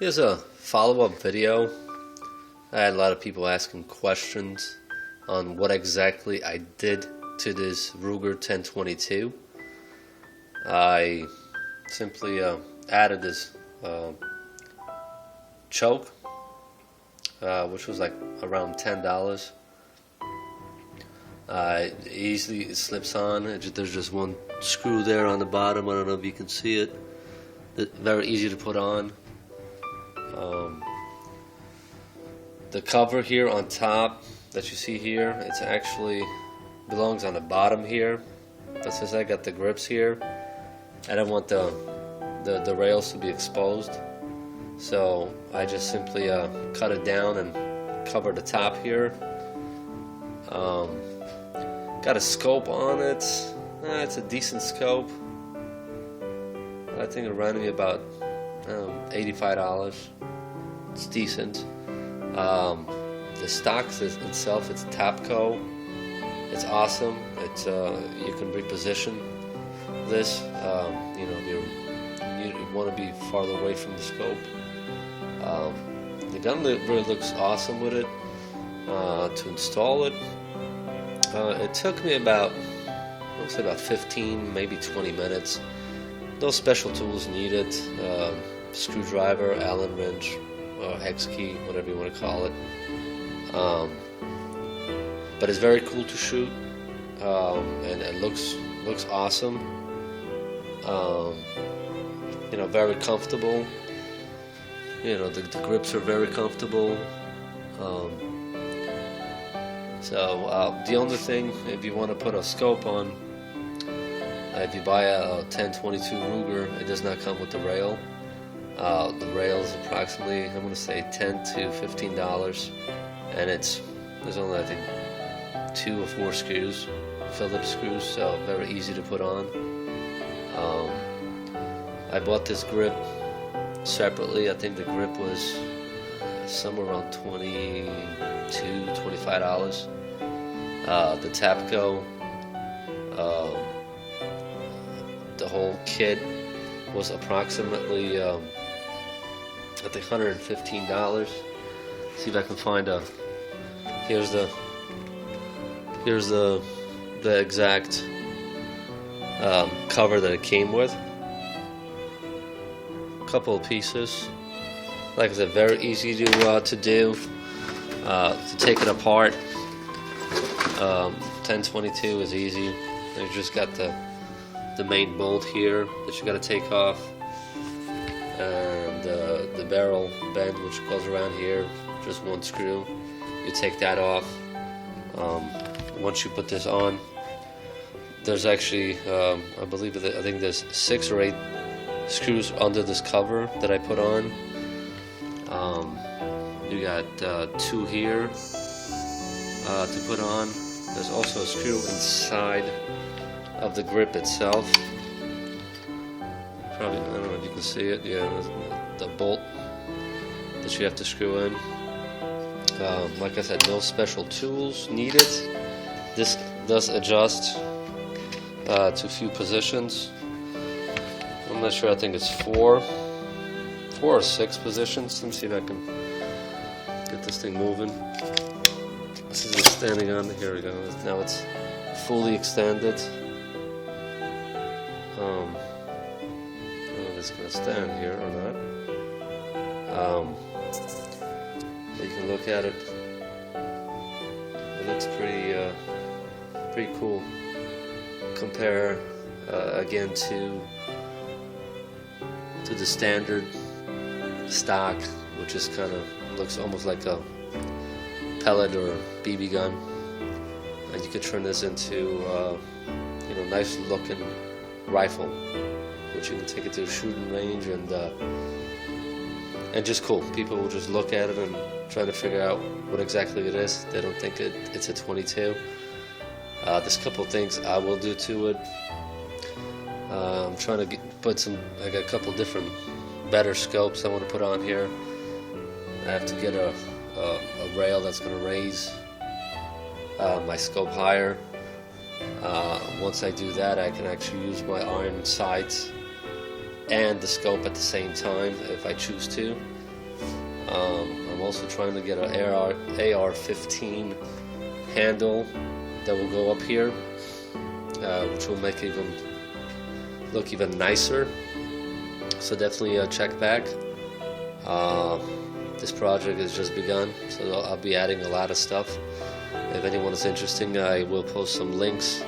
Here's a follow-up video. I had a lot of people asking questions on what exactly I did to this Ruger 1022. I simply added this choke, which was like around $10. It easily slips on. There's just one screw there on the bottom. I don't know if you can see it. Very easy to put on. The cover here on top that you see here, it's actually belongs on the bottom here. But since I got the grips here, I don't want the rails to be exposed, so I just simply cut it down and cover the top here. Got a scope on it. It's a decent scope. I think it ran me about $85. It's decent. The stock itself, it's Tapco. It's awesome. It's you can reposition this. You want to be farther away from the scope. The gun really looks awesome with it. To install it, it took me about, I'll say about 15, maybe 20 minutes. No special tools needed. Screwdriver, Allen wrench, hex key, whatever you want to call it. But it's very cool to shoot, and it looks awesome. Very comfortable. The grips are very comfortable. So the only thing, if you want to put a scope on, if you buy a 1022 Ruger, it does not come with the rail. The rail is approximately, I'm going to say $10 to $15, and there's only, I think, 2 or 4 screws, Phillips screws, so very easy to put on. I bought this grip separately. I think the grip was somewhere around $22, $25. The Tapco, the whole kit was approximately I think $115. See if I can find here's the exact cover that it came with. A couple of pieces. Like I said, very easy to do. To take it apart. 1022 is easy. You just got the main bolt here that you got to take off, and the barrel bend, which goes around here, just one screw. You take that off. Once you put this on, there's actually I think there's 6 or 8 screws under this cover that I put on. You got 2 here to put on. There's also a screw inside of the grip itself. Probably, I don't know if you can see it. Yeah, the bolt that you have to screw in. Like I said, no special tools needed. This does adjust to a few positions. I'm not sure. I think it's 4 or 6 positions. Let me see if I can get this thing moving. This is standing on. Here we go. Now it's fully extended. I don't know if it's going to stand here or not. You can look at it. It looks pretty cool. Compare again to the standard stock, which is kind of looks almost like a pellet or BB gun, and you could turn this into nice looking rifle, which you can take it to a shooting range, and just cool. People will just look at it and try to figure out what exactly it is. They don't think it's a 22. There's a couple things I will do to it. I'm trying to I got a couple different better scopes I want to put on here. I have to get a rail that's going to raise my scope higher. Once I do that, I can actually use my iron sights and the scope at the same time if I choose to. I'm also trying to get an AR-15 handle that will go up here, which will make it look even nicer. So definitely check back. This project has just begun, so I'll be adding a lot of stuff. If anyone is interested, I will post some links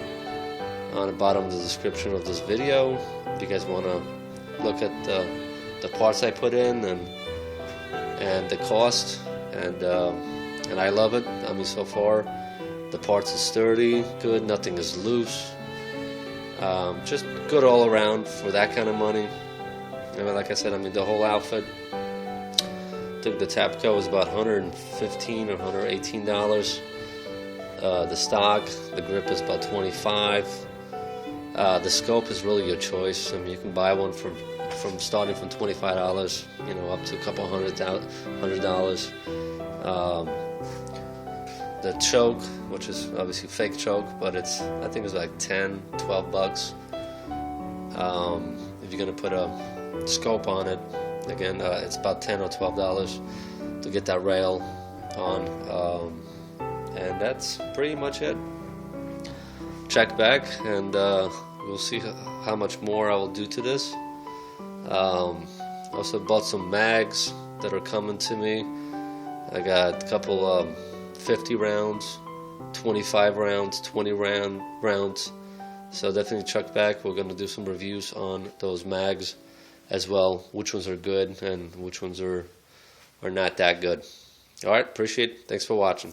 on the bottom of the description of this video. If you guys want to look at the parts I put in and the cost, and I love it. I mean, so far the parts is sturdy, good, nothing is loose. Just good all around for that kind of money. I mean, like I said, I mean the whole outfit. I think the Tapco was about $115 or $118. The stock, the grip is about $25. The scope is really your choice. I mean, you can buy one from starting from $25, you know, up to a couple $100. The choke, which is obviously fake choke, but I think it's like $10-12. If you're gonna put a scope on it, again, it's about $10 or $12 to get that rail on. And that's pretty much it. Check back, and we'll see how much more I will do to this. Also bought some mags that are coming to me. I got a couple 50 rounds, 25 rounds, 20 rounds. So definitely check back. We're going to do some reviews on those mags as well, which ones are good and which ones are not that good. Alright, appreciate it. Thanks for watching.